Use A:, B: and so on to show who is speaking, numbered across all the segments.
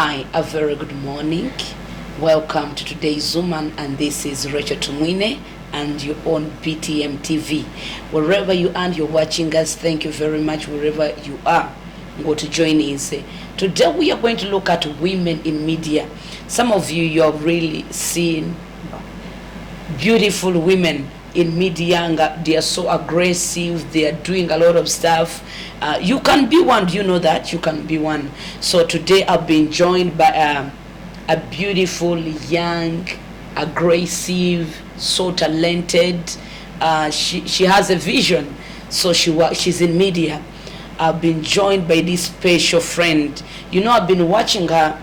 A: Hi, a very good morning. Welcome to today's Zoom, and this is Racheal Tumwine, and you're on BTM TV. Wherever you are, you're watching us, thank you very much. Wherever you are, go to join in. Today we are going to look at women in media. Some of you have really seen beautiful women in media, and they are so aggressive, they are doing a lot of stuff. You can be one. Do you know that you can be one? So today I've been joined by a beautiful, young, aggressive, so talented. She has a vision, so she's in media. I've been joined by this special friend. You know, I've been watching her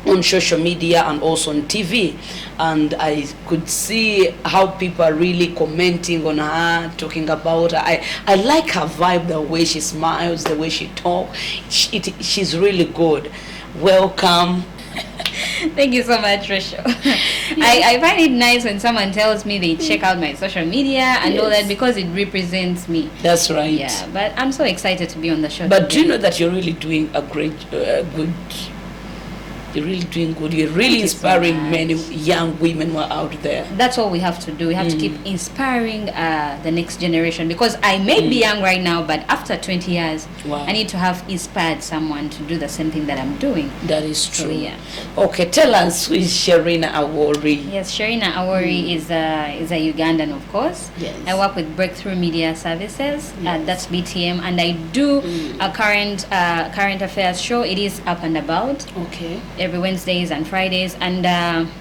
A: on social media and also on TV, and I could see how people are really commenting on her, talking about her. I like her vibe, the way she smiles, the way she talks. She's really good. Welcome.
B: Thank you so much, Racheal. I find it nice when someone tells me they check out my social media and all that, because it represents me.
A: That's right.
B: Yeah, but I'm so excited to be on the show
A: But
B: today.
A: do you know that you're really doing a great, good. You're really doing good. You're really inspiring many young women who are out there.
B: That's all we have to do. We have to keep inspiring the next generation, because I may be young right now, but after 20 years,
A: Wow.
B: I need to have inspired someone to do the same thing that I'm doing.
A: That is true.
B: So, yeah.
A: Okay, tell us, who is Sherinah Awori?
B: Yes, Sherinah Awori is a Ugandan, of course.
A: Yes.
B: I work with Breakthrough Media Services. That's BTM, and I do a current affairs show. It is Up and About.
A: Okay.
B: Every Wednesdays and Fridays, and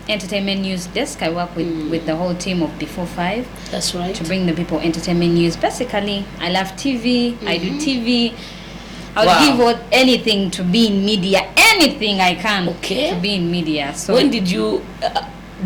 B: entertainment news desk. I work with the whole team of Before 5.
A: That's right.
B: To bring the people entertainment news. Basically, I love TV. I do TV. I'll give anything to be in media. Anything I can to be in media. So
A: when did you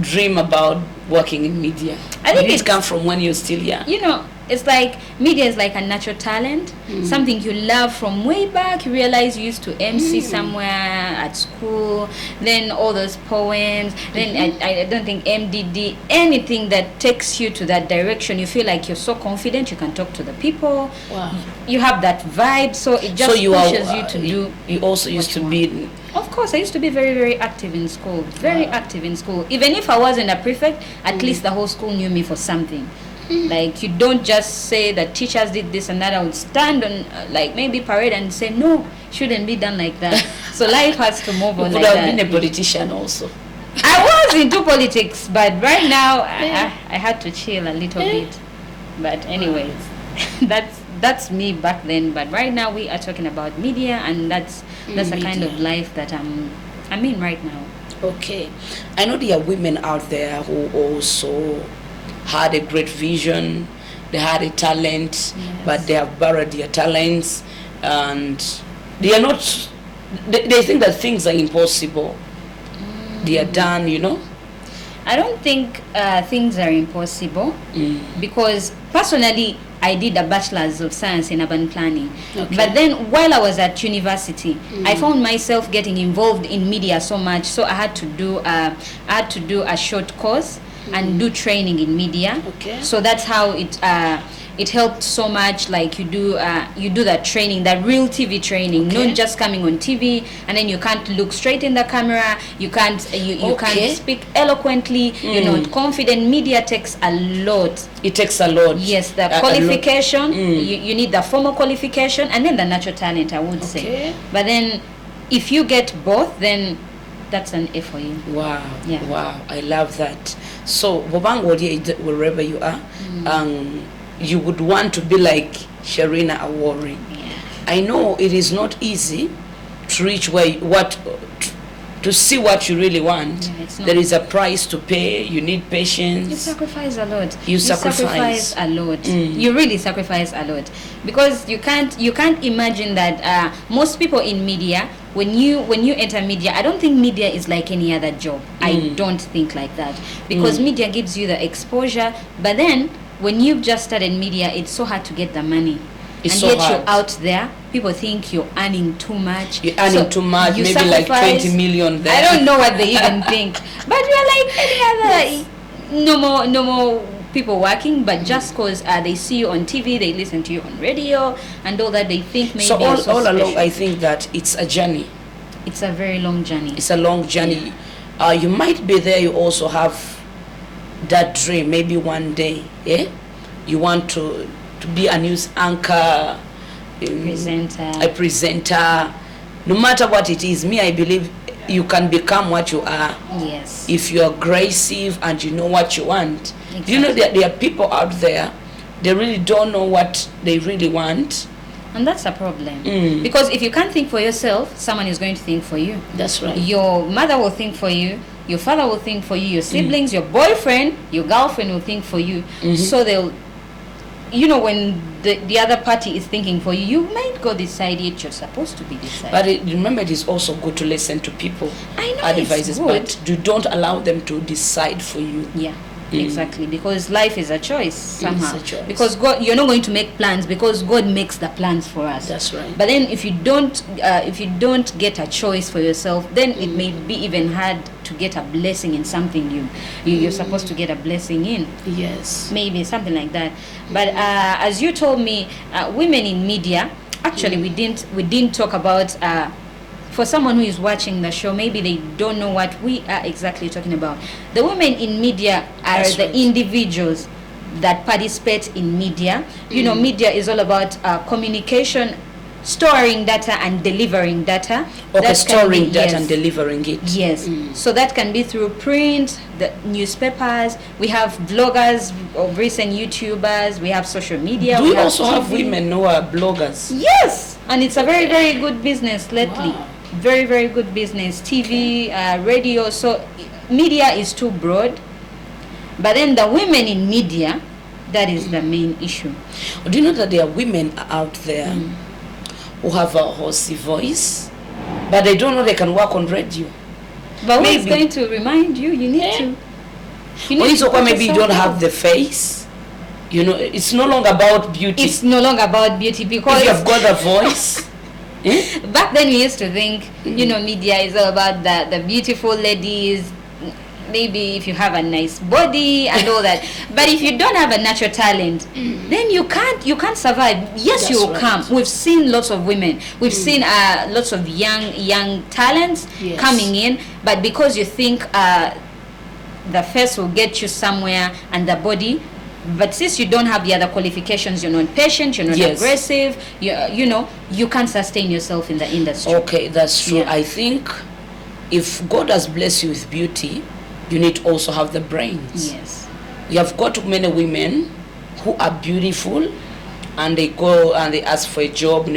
A: dream about working in media?
B: I think
A: it come from when you're still young.
B: You know, it's like media is like a natural talent, something you love from way back. You realize you used to MC somewhere at school, then all those poems, then I don't think MDD, anything that takes you to that direction. You feel like you're so confident, you can talk to the people.
A: Wow.
B: You have that vibe, so it just pushes you to do.
A: You also used to be.
B: Of course, I used to be very, very active in school. Very active in school. Even if I wasn't a prefect, at least the whole school knew me for something. Like, you don't just say that teachers did this and that. I would stand on like maybe parade and say, no, shouldn't be done like that. So life has to move on.
A: You could have been a politician also.
B: I was into politics, but right now I had to chill a little bit. But anyways, that's me back then. But right now we are talking about media, and that's the kind of life that I'm in right now.
A: Okay, I know there are women out there who also had a great vision, they had a talent, but they have buried their talents, and they are not, they think that things are impossible. They are done, you know.
B: I don't think things are impossible, because personally I did a bachelor's of science in urban planning. But then while I was at university, I found myself getting involved in media so much, so I had to do a short course and do training in media. So that's how it helped so much. Like, you do that training, that real TV training, not just coming on TV and then you can't look straight in the camera, you can't speak eloquently, you're not confident. Media takes a lot.
A: It takes a lot.
B: Yes, the qualification, you need the formal qualification and then the natural talent, I would say. But then if you get both, then that's an A for you.
A: Wow.
B: Yeah.
A: Wow, I love that. So wherever you are, you would want to be like Sherinah Awori. I know it is not easy to reach to see what you really want. There is a price to pay. You need patience.
B: You sacrifice a lot.
A: You sacrifice
B: a lot. You really sacrifice a lot, because you can't imagine that most people in media, when you enter media, I don't think media is like any other job. I don't think like that, because media gives you the exposure, but then when you've just started media, it's so hard to get the money. And yet you're out there, people think you're earning too much.
A: You're earning too much, maybe like 20 million there.
B: I don't know what they even think. But we're like any other normal people working, but just because they see you on TV, they listen to you on radio, and all that, they think maybe
A: so all along, I think that it's a journey.
B: It's a very long journey.
A: It's a long journey. You might be there, you also have that dream, maybe one day, you want to be a news anchor, a presenter. No matter what it is, I believe you can become what you are.
B: Yes.
A: If you are aggressive and you know what you want.
B: Exactly.
A: You know that there are people out there, they really don't know what they really want.
B: And that's a problem. Because if you can't think for yourself, someone is going to think for you.
A: That's right.
B: Your mother will think for you. Your father will think for you. Your siblings, your boyfriend, your girlfriend will think for you. So they'll, when the other party is thinking for you, you might go decide it you're supposed to be decided.
A: But remember, it is also good to listen to people.
B: I know
A: advices,
B: it's good.
A: But you don't allow them to decide for you.
B: Yeah. Exactly, because life is a choice somehow.
A: It's a choice.
B: Because God, you're not going to make plans because God makes the plans for us.
A: That's right.
B: But then if you don't get a choice for yourself, then it may be even hard to get a blessing in something you're supposed to get a blessing in.
A: Yes.
B: Maybe something like that. But as you told me, women in media. Actually, we didn't talk about. For someone who is watching the show, maybe they don't know what we are exactly talking about. The women in media are the individuals that participate in media. Media is all about communication, storing data and delivering data.
A: Okay, storing data and delivering it.
B: Yes. So that can be through print, the newspapers. We have bloggers of recent YouTubers. We have social media.
A: Do we also have women who are bloggers?
B: Yes. And it's a very, very good business lately.
A: Wow.
B: Very, very good business. TV, radio. So media is too broad. But then the women in media, that is the main issue.
A: Do you know that there are women out there who have a horsey voice, but they don't know they can work on radio?
B: But who's going to remind you? You need to.
A: Maybe you don't have the face. It's no longer about beauty.
B: It's no longer about beauty because
A: if you have got a voice.
B: Back then we used to think, media is all about the beautiful ladies. Maybe if you have a nice body and all that, but if you don't have a natural talent, then you can't survive. Yes,
A: That's
B: you will
A: right.
B: come. We've seen lots of women. We've seen lots of young talents coming in, but because you think the face will get you somewhere and the body. But since you don't have the other qualifications, you're not patient, you're not aggressive, you can't sustain yourself in the industry.
A: Okay, that's true.
B: Yeah.
A: I think if God has blessed you with beauty, you need to also have the brains.
B: Yes.
A: You have got many women who are beautiful and they go and they ask for a job,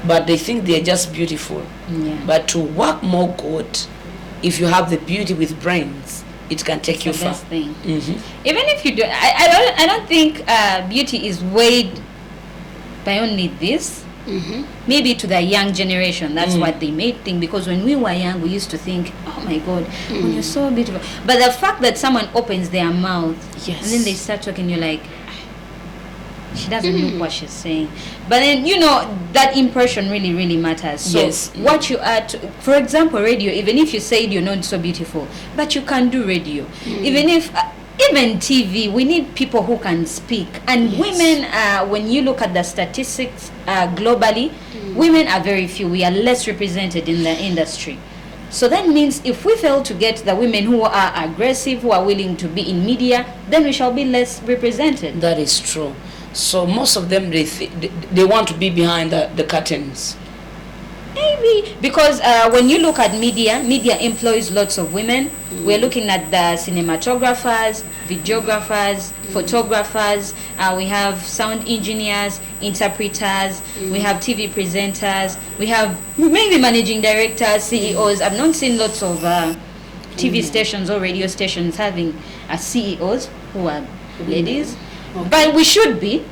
A: but they think they're just beautiful.
B: Yeah.
A: But to work more good, if you have the beauty with brains, it can take you far.
B: Best thing. Even if you do, I don't think beauty is weighed by only this. Maybe to the young generation, that's what they may think, because when we were young, we used to think, oh my God, when you're so beautiful. But the fact that someone opens their mouth and then they start talking, you're like, she doesn't know what she's saying. But then, that impression really, really matters. So what you are, for example, radio, even if you say you're not so beautiful, but you can do radio. Even TV, we need people who can speak. And women, when you look at the statistics globally, women are very few. We are less represented in the industry. So that means if we fail to get the women who are aggressive, who are willing to be in media, then we shall be less represented.
A: That is true. So most of them, they want to be behind the curtains.
B: Maybe because when you look at media employs lots of women. We're looking at the cinematographers, videographers, photographers. We have sound engineers, interpreters. We have TV presenters. We have maybe managing directors, CEOs. I've not seen lots of TV stations or radio stations having CEOs who are ladies. But we should be.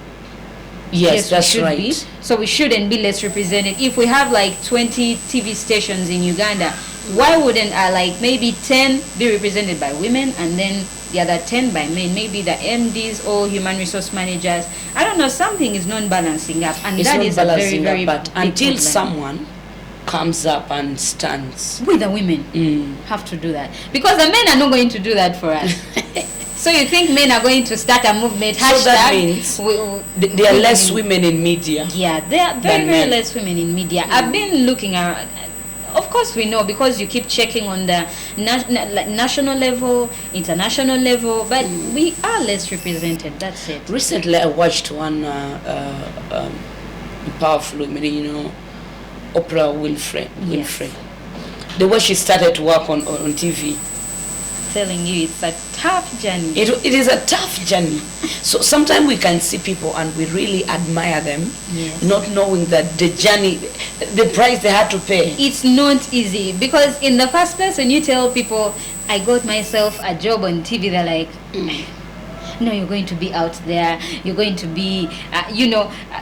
A: Yes, that's
B: we should
A: right.
B: be. So we shouldn't be less represented. If we have like 20 TV stations in Uganda, why wouldn't maybe 10 be represented by women and then the other 10 by men? Maybe the MDs or human resource managers. I don't know, something is not balancing up, and
A: It's
B: that
A: not
B: is a very,
A: balancing
B: very
A: up, but
B: big
A: until
B: problem.
A: someone comes up and stands
B: We the women have to do that, because the men are not going to do that for us. So you think men are going to start a movement?
A: So that means there are less
B: women.
A: women in media.
B: Yeah, there are very, very less women in media. I've been looking around. Of course we know, because you keep checking on the national level, international level, but we are less represented. That's it.
A: Recently, I watched one powerful woman, Oprah Winfrey.
B: Yes.
A: The way she started to work on TV.
B: Telling you, it's a tough journey.
A: It is a tough journey. So sometimes we can see people and we really admire them,
B: Yes.
A: not knowing that the journey, the price they had to pay.
B: It's not easy, because in the first place, when you tell people, I got myself a job on TV, they're like, no, you're going to be out there, you're going to be,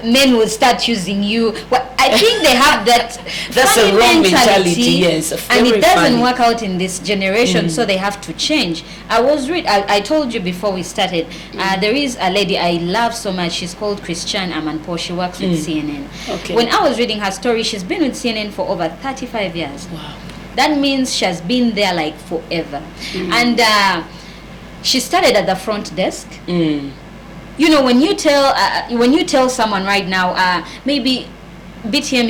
B: men will start using you. Well, I think they have that
A: That's
B: funny
A: a wrong mentality, yes.
B: and
A: Very
B: it doesn't
A: funny.
B: work out in this generation, so they have to change. I told you before we started, there is a lady I love so much. She's called Christiane Amanpour. She works with CNN.
A: Okay.
B: When I was reading her story, she's been with CNN for over 35 years.
A: Wow.
B: That means she has been there like forever. And she started at the front desk. When you tell someone right now, maybe BTM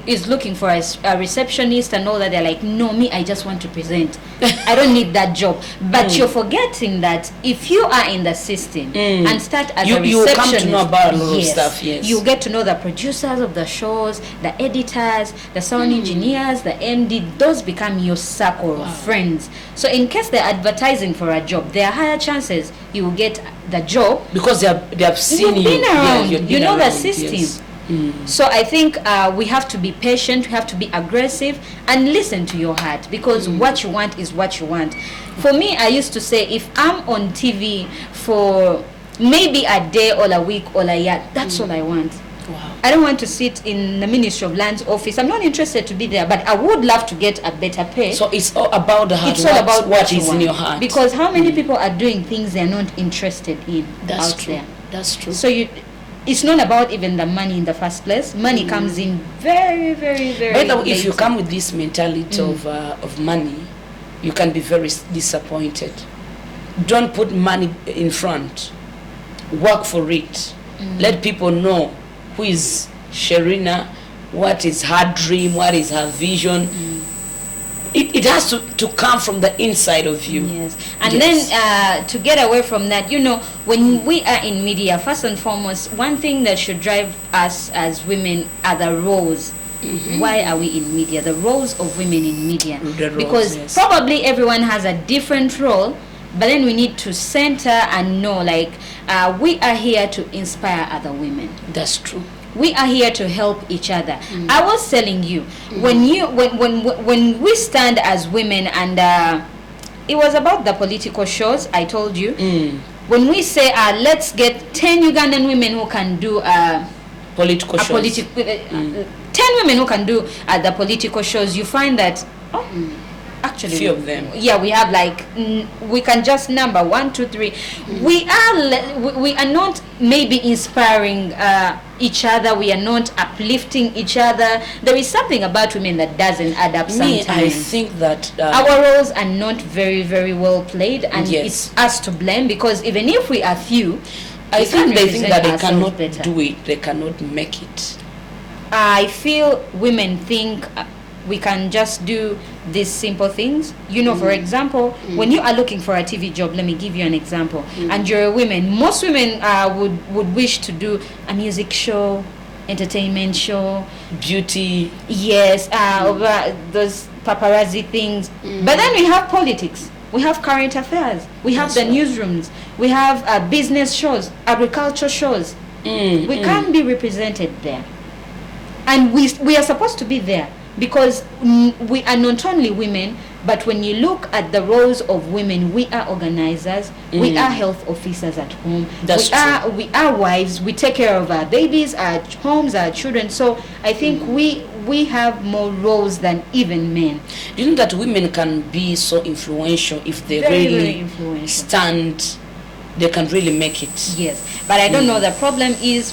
B: is looking for a receptionist and all that, they're like, no, me, I just want to present. I don't need that job. But you're forgetting that if you are in the system and start as a receptionist,
A: you come to know about a lot of stuff. Yes,
B: you get to know the producers of the shows, the editors, the sound engineers, the MD. Those become your circle of friends. So in case they're advertising for a job, there are higher chances you will get the job,
A: because they have seen
B: you've been
A: you.
B: around.
A: You've been
B: You know the
A: around,
B: system.
A: yes.
B: So I think we have to be patient, we have to be aggressive, and listen to your heart, because what you want is what you want. For me, I used to say, if I'm on TV for maybe a day or a week or a year, that's all I want.
A: Wow.
B: I don't want to sit in the Ministry of Lands office. I'm not interested to be there, but I would love to get a better pay.
A: So it's all about the heart.
B: It's all about
A: what
B: you
A: is
B: want.
A: in your heart.
B: Because how many people are doing things they're not interested in
A: That's
B: out
A: true.
B: there?
A: That's true.
B: So it's not about even the money in the first place. Money comes in very, very, very
A: By the way, if
B: late.
A: you come with this mentality of money, you can be very disappointed. Don't put money in front. Work for it. Let people know who is Sherinah, what is her dream, what is her vision. It has to come from the inside of you.
B: Yes. And
A: Yes.
B: then to get away from that, when we are in media, first and foremost, one thing that should drive us as women are the roles. Why are we in media? The roles of women in media.
A: The roles,
B: because
A: yes.
B: probably everyone has a different role, but then we need to center and know, we are here to inspire other women.
A: That's true.
B: We are here to help each other. I was telling you, when we stand as women, and it was about the political shows, I told you, when we say let's get 10 Ugandan women who can do
A: Political shows.
B: 10 women who can do the political shows, you find that actually
A: few of them.
B: Yeah, we have we can just number 1, 2, 3. We are not maybe inspiring each other. We are not uplifting each other. There is something about women that doesn't add up sometimes.
A: I think that
B: our roles are not very, very well played, and
A: Yes.
B: it's us to blame, because even if we are few,
A: I think they think that they
B: ourselves
A: cannot
B: better.
A: do it. They cannot make it.
B: I feel women think we can just do these simple things. For example, when you are looking for a TV job, let me give you an example, and you're a woman, most women would wish to do a music show, entertainment show,
A: Beauty.
B: yes, those paparazzi things. But then we have politics, we have current affairs, we have
A: That's
B: the newsrooms, we have business shows, agriculture shows. We can't be represented there, and we are supposed to be there, because we are not only women, but when you look at the roles of women, we are organizers, we are health officers at home,
A: That's true.
B: we are wives, we take care of our babies, our homes, our children. So I think we have more roles than even men.
A: Do you know that women can be so influential if they
B: Very, very
A: really
B: influential.
A: stand? They can really make it.
B: Yes, but I don't know, the problem is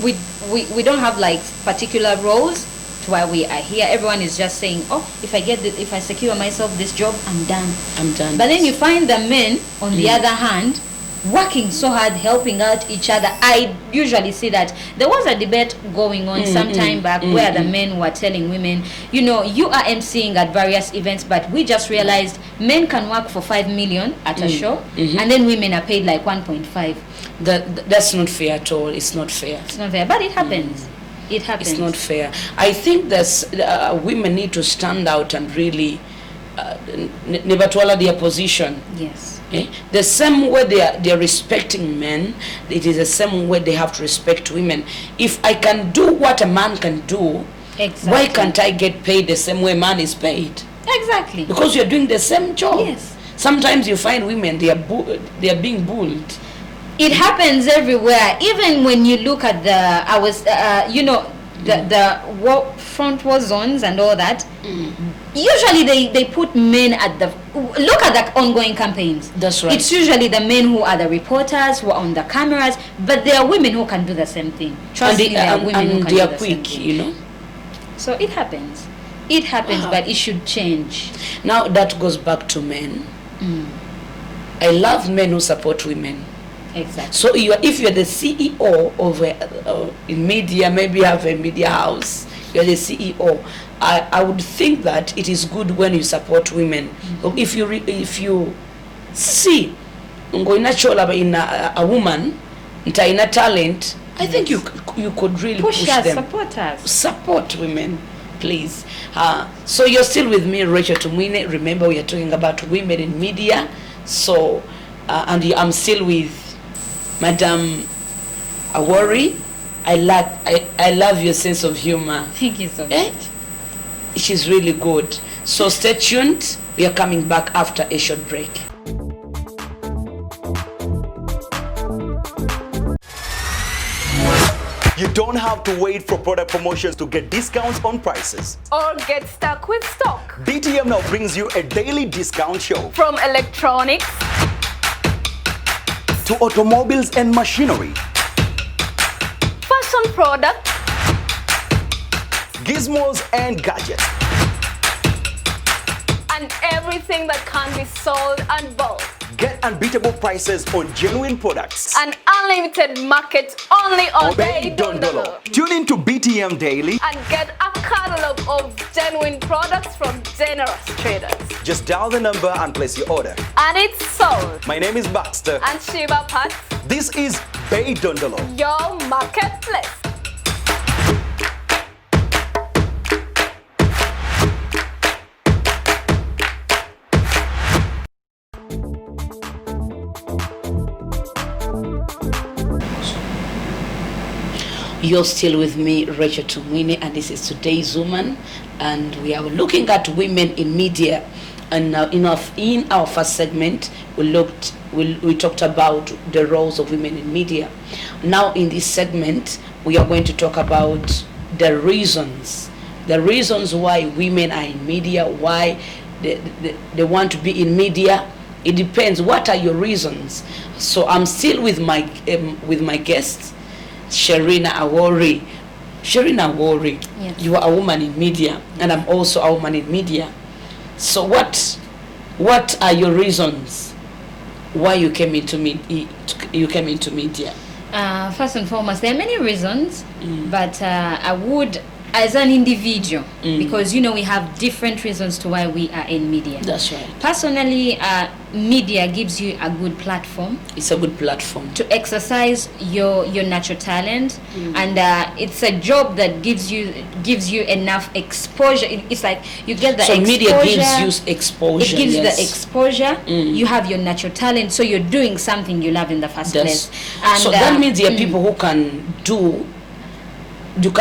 B: we don't have particular roles to why we are here. Everyone is just saying, if I secure myself this job, I'm done.
A: I'm done.
B: But then you find the men, on the other hand, working so hard, helping out each other. I usually see that there was a debate going on some time back where the men were telling women, you know, you are emceeing at various events, but we just realized men can work for 5 million at a show, and then women are paid like 1.5.
A: That's not fair at all. It's not fair.
B: It's not fair, but it happens. It happens.
A: It's not fair. I think that women need to stand out and really never twirl their position.
B: Yes.
A: The same way they are respecting men, it is the same way they have to respect women. If I can do what a man can do,
B: Exactly.
A: why can't I get paid the same way man is paid?
B: Exactly.
A: Because you're doing the same job.
B: Yes.
A: Sometimes you find women, they are being bullied.
B: It happens everywhere. Even when you look at the front war zones and all that, usually they put men at the, look at the ongoing campaigns.
A: That's right.
B: It's usually the men who are the reporters, who are on the cameras, but there are women who can do the same thing. Trust me, there are women who can
A: they
B: do
A: are
B: the same
A: quick,
B: thing.
A: you know.
B: So it happens. It happens, but it should change.
A: Now that goes back to men. I love men who support women.
B: Exactly.
A: So if you're the CEO of in media, maybe you have a media house, you're the CEO, I would think that it is good when you support women. If you see in a woman in a talent, I think you could really push
B: us,
A: them.
B: support us.
A: Support women, please. So you're still with me, Racheal Tumwine. Remember, we are talking about women in media. So and I'm still with Madam Awori. I love your sense of humor.
B: Thank you so much.
A: She's really good. So stay tuned. We are coming back after a short break.
C: You don't have to wait for product promotions to get discounts on prices.
D: Or get stuck with stock.
C: BTM now brings you a daily discount show.
D: From electronics
C: to automobiles and machinery,
D: fashion products,
C: gizmos and gadgets,
D: and everything that can be sold and bought.
C: Get unbeatable prices on genuine products.
D: An unlimited market only on
C: Bay Dondolo. Tune in to BTM Daily
D: and get a catalog of genuine products from generous traders.
C: Just dial the number and place your order.
D: And it's sold.
C: My name is Baxter.
D: And Shiva Pat.
C: This is Bay Dondolo,
D: your marketplace.
A: You're still with me, Racheal Tumwine, and this is today's woman, and we are looking at women in media. And in our first segment, we talked about the roles of women in media. Now in this segment, we are going to talk about the reasons why women are in media, why they want to be in media. It depends. What are your reasons? So I'm still with my guest, Sherinah Awori. Sherinah Awori,
B: yes.
A: You are a woman in media, and I'm also a woman in media. So what are your reasons why you came into media?
B: First and foremost, there are many reasons, but I would, as an individual, because we have different reasons to why we are in media.
A: That's right.
B: Personally, media gives you a good platform.
A: It's a good platform
B: to exercise your natural talent, and it's a job that gives you enough exposure. It's like you get the exposure.
A: So media gives you exposure.
B: It gives the exposure. You have your natural talent, so you're doing something you love in the first place. And
A: so that means there are people who can do.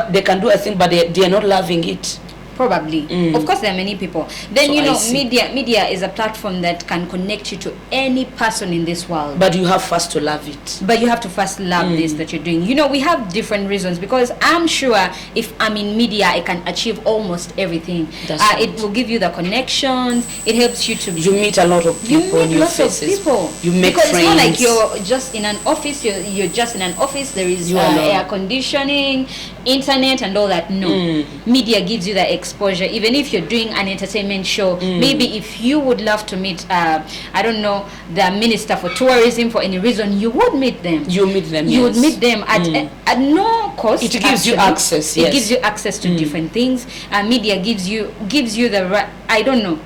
A: They can do a thing, but they are not loving it.
B: Probably. Of course, there are many people. Then
A: So
B: media is a platform that can connect you to any person in this world.
A: But you have first to love it.
B: But you have to first love this that you're doing. We have different reasons, because I'm sure if I'm in media, I can achieve almost everything.
A: Right.
B: It will give you the connections. It helps you to.
A: You meet a lot of people.
B: You meet lots of people.
A: You make
B: because
A: friends.
B: It's not like you're just in an office. You're just in an office. There is air conditioning, internet, and all that. No, media gives you the exposure. Even if you're doing an entertainment show, maybe if you would love to meet, I don't know, the Minister for Tourism for any reason, you would meet them.
A: You meet them.
B: You
A: yes.
B: would meet them at no cost.
A: It gives you access. Yes.
B: It gives you access to different things. Media gives you the right. I don't know.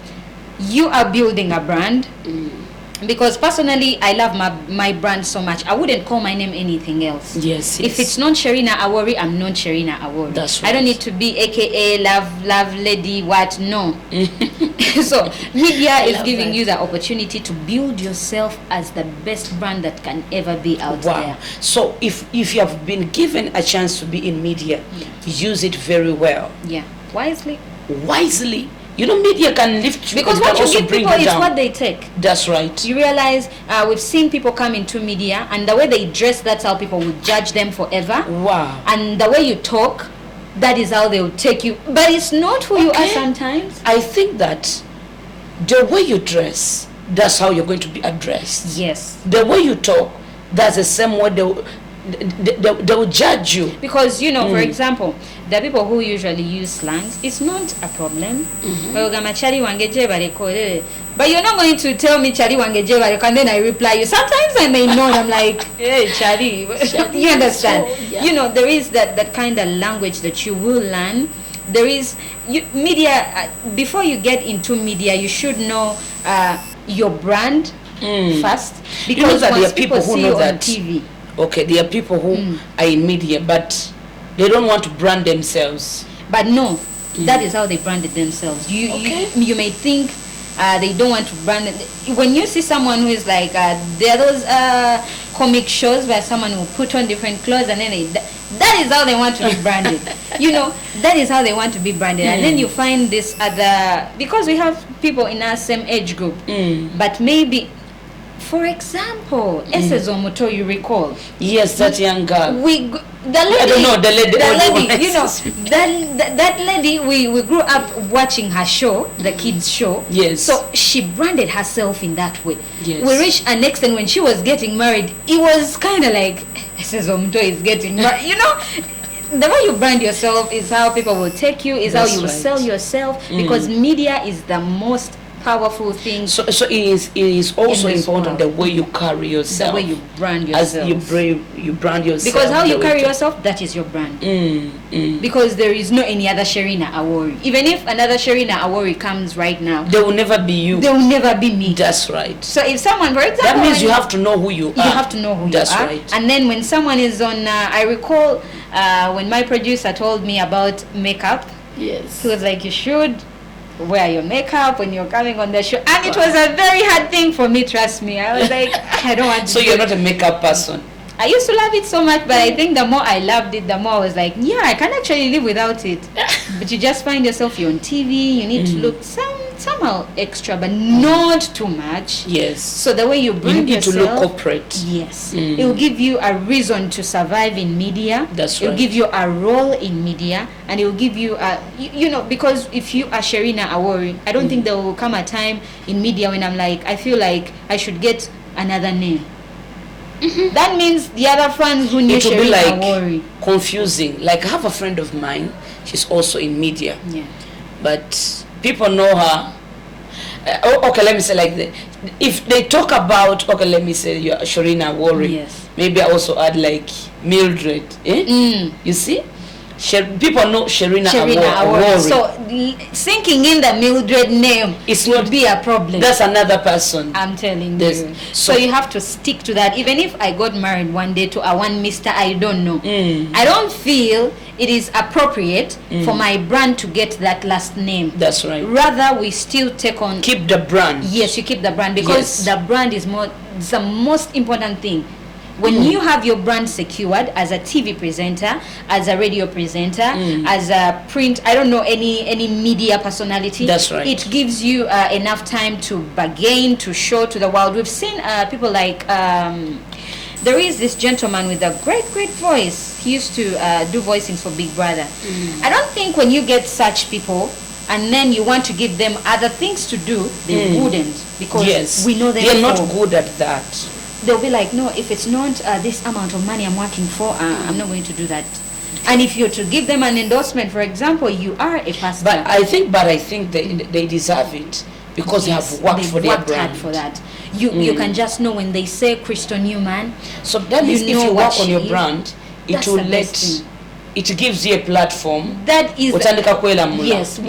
B: You are building a brand. Because personally, I love my brand so much. I wouldn't call my name anything else.
A: Yes.
B: If it's not Sherinah Awori, I'm not Sherinah Awori.
A: That's right.
B: I don't need to be AKA love lady what no. So media is giving you the opportunity to build yourself as the best brand that can ever be out there.
A: So if you have been given a chance to be in media, use it very well.
B: Yeah. Wisely.
A: You know, media can lift you,
B: because what you give people is what they take.
A: That's right.
B: You realize we've seen people come into media, and the way they dress, that's how people will judge them forever.
A: Wow.
B: And the way you talk, that is how they will take you. But it's not who you are sometimes.
A: I think that the way you dress, that's how you're going to be addressed.
B: Yes.
A: The way you talk, that's the same way they'll judge you.
B: Because, you know, for example, the people who usually use slangs, it's not a problem. But you're not going to tell me Chari Wangeje Bareko and then I reply you. Sometimes I may know, I'm like, hey, Chari. You understand?
A: So, yeah.
B: You know, there is that kind of language that you will learn. There is media. Before you get into media, you should know your brand first. Because
A: you know that
B: once
A: there are people who know that
B: on TV.
A: Okay, there are people who are in media, but they don't want to brand themselves.
B: But no, that is how they branded themselves. You may think they don't want to brand it. When you see someone who is like, there are those comic shows where someone will put on different clothes and then that is how they want to be branded. You know, that is how they want to be branded. And then you find this other, because we have people in our same age group, but maybe, for example, Esezomoto, you recall?
A: Yes, that young girl.
B: The lady,
A: I don't know, the lady,
B: you know, that lady, we grew up watching her show, the kids show.
A: Yes.
B: So she branded herself in that way.
A: Yes.
B: We reached an extent when she was getting married, it was kind of like, Esezomoto is getting married, you know? The way you brand yourself is how people will take you, is how you will sell yourself, because media is the most powerful thing.
A: So it is also important the way you carry yourself,
B: the way you brand yourself,
A: as you brand yourself,
B: because how you carry yourself, that is your brand. Because there is no any other Sherinah Awori. Even if another Sherinah Awori comes right now,
A: there will never be you.
B: There will never be me.
A: That's right.
B: So if someone, for example,
A: that means you have to know who you are.
B: You have to know who you are.
A: That's right.
B: And then when someone is on, I recall when my producer told me about makeup.
A: Yes.
B: He was like, you should wear your makeup when you're coming on the show, and it was a very hard thing for me, trust me. I was like, I don't want to.
A: So you're not a makeup person?
B: I used to love it so much, but I think the more I loved it, the more I was like, yeah, I can actually live without it. But you just find yourself, you're on TV, you need to look somehow extra, but not too much.
A: Yes.
B: So the way you brand yourself,
A: to look corporate.
B: Yes. It will give you a reason to survive in media.
A: That's right.
B: It will give you a role in media, and it will give you a, you know, because if you are Sherinah Awori, I don't think there will come a time in media when I'm like, I feel like I should get another name. That means the other fans who knew
A: it will
B: Sherinah
A: be like
B: Awori.
A: confusing. Like I have a friend of mine, she's also in media.
B: Yeah.
A: But people know her. Okay, let me say like that. If they talk about, okay, let me say you're Sherinah Awori.
B: Yes.
A: Maybe I also add like Mildred. You see? People know Sherinah Awori.
B: So sinking in the Mildred name,
A: it's
B: will
A: not
B: be a problem.
A: That's another person.
B: I'm telling you. So you have to stick to that. Even if I got married one day to a one Mr. I don't know, I don't feel it is appropriate for my brand to get that last name.
A: That's right.
B: Rather, we still take on,
A: keep the brand.
B: Yes, you keep the brand, because the brand is the most important thing. When you have your brand secured as a TV presenter, as a radio presenter, as a print, I don't know, any media personality.
A: That's right.
B: It gives you enough time to bargain, to show to the world. We've seen people like, there is this gentleman with a great voice. He used to do voicings for Big Brother. I don't think when you get such people, and then you want to give them other things to do, they wouldn't, because we know
A: they're not good at that.
B: They'll be like, no, if it's not this amount of money I'm working for, I'm not going to do that. And if you're to give them an endorsement, for example, you are a pastor.
A: But I think they deserve it because they have worked for their brand.
B: Hard for that. You can just know when they say Crystal Newman.
A: So that means if you work on your brand, it will it gives you a platform.
B: That is
A: yes,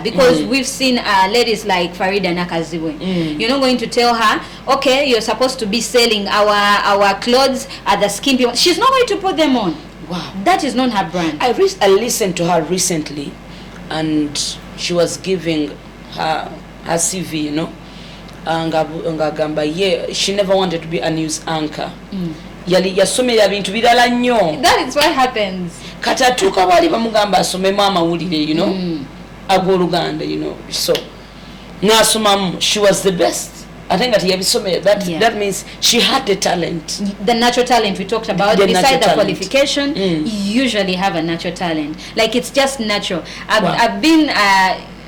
B: because we've seen ladies like Farida Nakaziwe. You're not going to tell her, okay, you're supposed to be selling our clothes at the skimpy one. She's not going to put them on.
A: Wow,
B: that is not her brand.
A: I listened to her recently, and she was giving her CV, you know, she never wanted to be a news anchor. That
B: is what happens.
A: Katatuka wali bamugamba asome mama wulire, you know, agoluganda, you know. So nasoma, she was the best. I think that means she had the talent.
B: The natural talent we talked about. Besides the qualification, you usually have a natural talent. Like it's just natural. I've been,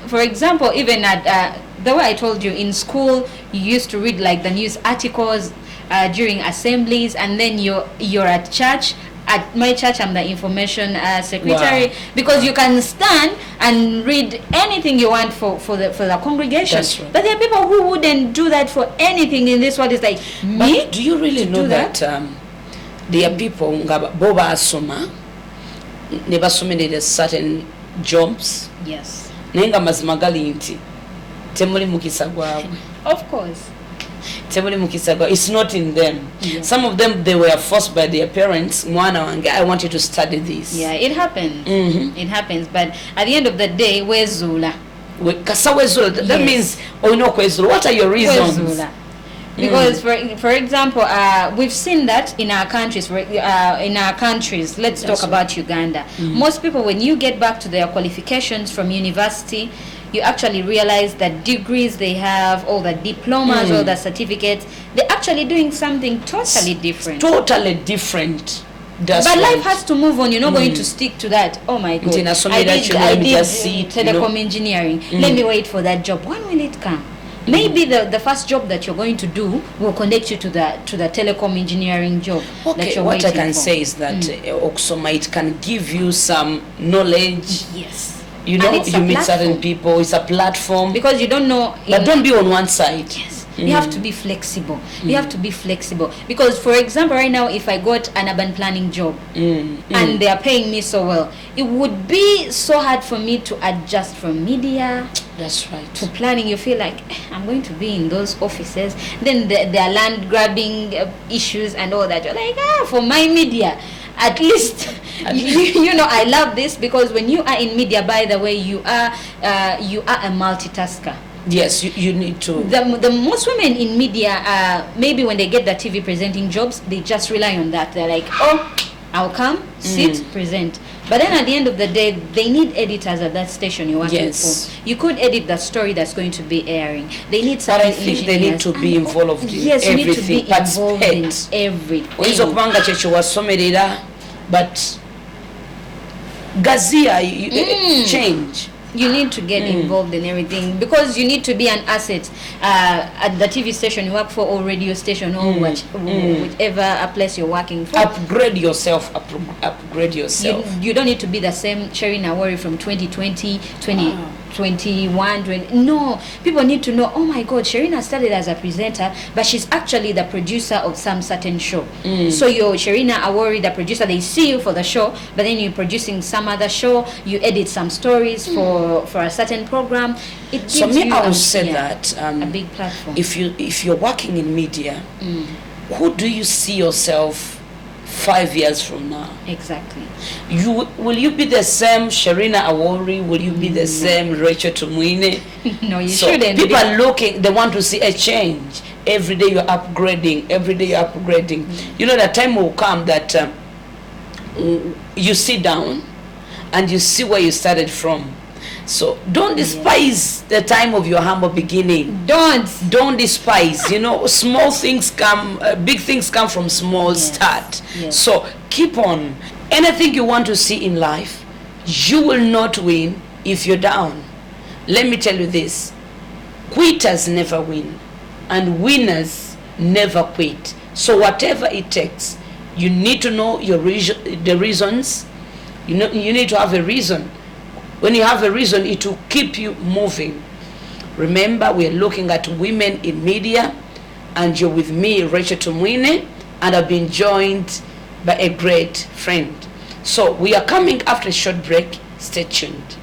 B: for example, even at the way I told you, in school, you used to read like the news articles during assemblies, and then you're at church. At my church, I'm the information secretary. Wow. Because you can stand and read anything you want for the congregation.
A: That's right.
B: But there are people who wouldn't do that for anything in this world. It's like, me?
A: But do you really know that there are people boba asoma never submitted certain jobs?
B: Yes.
A: Nenga mazimagali inti temuli mukisa gwawe.
B: Of course.
A: It's not in them.
B: Yeah.
A: Some of them, they were forced by their parents. I want you to study this.
B: Yeah, it happens. It happens. But at the end of the day, where's Zula?
A: That means, what are your reasons?
B: Where's Zula? Because for example, we've seen that in our countries. Let's talk about Uganda. Most people, when you get back to their qualifications from university, you actually realize that degrees they have, all the diplomas, all the certificates, they're actually doing something totally different.
A: Totally different.
B: But life has to move on. You're not going to stick to that. Oh my God, I did telecom engineering. Let me wait for that job. When will it come? Maybe the first job that you're going to do will connect you to the telecom engineering job.
A: Okay, what I can say is that Oxoma, it can give you some knowledge.
B: Yes.
A: You know, you meet certain people. It's a platform.
B: Because you don't know.
A: But don't be on one side.
B: Yes. You have to be flexible. You have to be flexible. Because, for example, right now, if I got an urban planning job and they are paying me so well, it would be so hard for me to adjust from media.
A: That's right.
B: To planning. You feel like I'm going to be in those offices. Then there are land grabbing issues and all that. You're like, for my media. At least, you know, I love this because when you are in media, by the way, you are a multitasker.
A: Yes, you need to.
B: The most women in media, maybe when they get the TV presenting jobs, they just rely on that. They're like, oh, I'll come, sit, present. But then at the end of the day, they need editors at that station you're working for. You could edit the story that's going to be airing. They need some.
A: But I think they need to be involved in everything.
B: Yes, you need to be involved in everything.
A: But Gazia, change.
B: You need to get involved in everything because you need to be an asset at the TV station you work for or radio station or whichever place you're working for.
A: Upgrade yourself.
B: You don't need to be the same Sherinah Awori from 2020, 2021. No, people need to know, oh my God, Sherinah started as a presenter, but she's actually the producer of some certain show. So you're Sherinah Awori, the producer, they see you for the show, but then you're producing some other show, you edit some stories for a certain program. It gives
A: I would say that
B: a big platform.
A: If you're working in media, who do you see yourself 5 years from now?
B: Exactly.
A: Will you be the same Sherinah Awori? Will you be the same Racheal Tumwine?
B: No, you shouldn't.
A: People are looking, they want to see a change. Every day you're upgrading. You know, the time will come that you sit down and you see where you started from. So don't despise the time of your humble beginning. Don't despise. You know, small things come, big things come from small start.
B: Yes.
A: So keep on. Anything you want to see in life, you will not win if you're down. Let me tell you this: quitters never win, and winners never quit. So whatever it takes, you need to know the reasons You know, you need to have a reason. When you have a reason, it will keep you moving. Remember, we're looking at women in media, and you're with me, Racheal Tumwine, and I've been joined by a great friend. So we are coming after a short break. Stay tuned.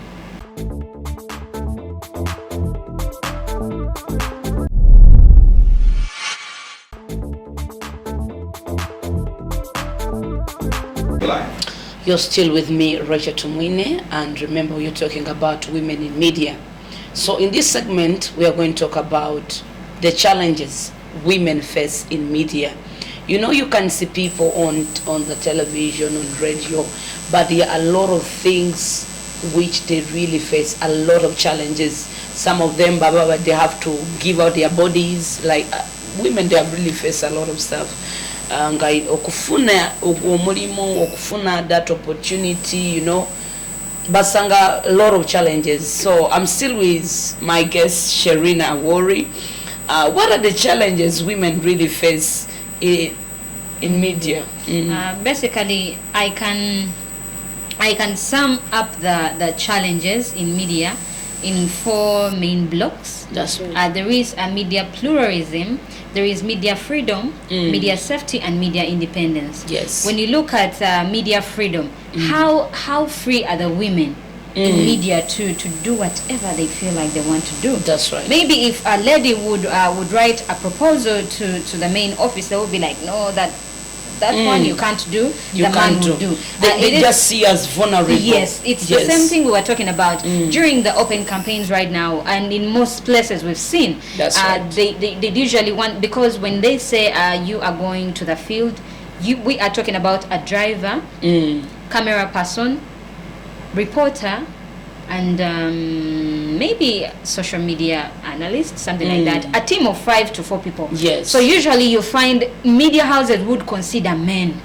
A: You're still with me, Racheal Tumwine, and remember we're talking about women in media. So in this segment, we are going to talk about the challenges women face in media. You know, you can see people on the television, on radio, but there are a lot of things which they really face, a lot of challenges. Some of them, they have to give out their bodies. Like women, they have really faced a lot of stuff. Okufuna omulimo, okufuna that opportunity, you know, basanga a lot of challenges. So I'm still with my guest Sherinah Awori. What are the challenges women really face in media?
B: Basically, I can sum up the challenges in media in 4 main blocks.
A: That's right.
B: There is a media pluralism, there is media freedom, media safety, and media independence.
A: Yes.
B: When you look at media freedom, how free are the women in media to do whatever they feel like they want to do?
A: That's right.
B: Maybe if a lady would write a proposal to the main office, they would be like, no, that one you can't do,
A: you
B: the man will do.
A: They just see us vulnerable.
B: Yes, it's the same thing we were talking about during the open campaigns right now, and in most places we've seen.
A: That's right.
B: They usually want, because when they say you are going to the field, we are talking about a driver, camera person, reporter, and maybe social media analyst, something like that. A team of 5 to 4 people.
A: Yes.
B: So usually you find media houses would consider men.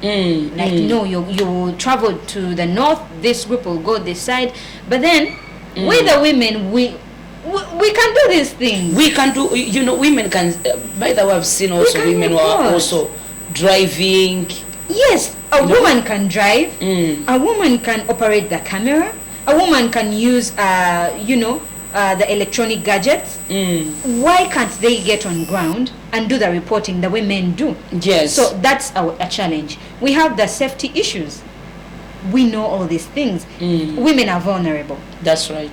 B: No, you travel to the north, this group will go this side. But then with the women, we can do these things.
A: We can do, you know, women can, by the way, I've seen also women who are also driving.
B: Yes, a woman can drive, a woman can operate the camera, a woman can use, the electronic gadgets. Why can't they get on ground and do the reporting the way men do?
A: Yes.
B: So that's a challenge. We have the safety issues. We know all these things. Women are vulnerable.
A: That's right.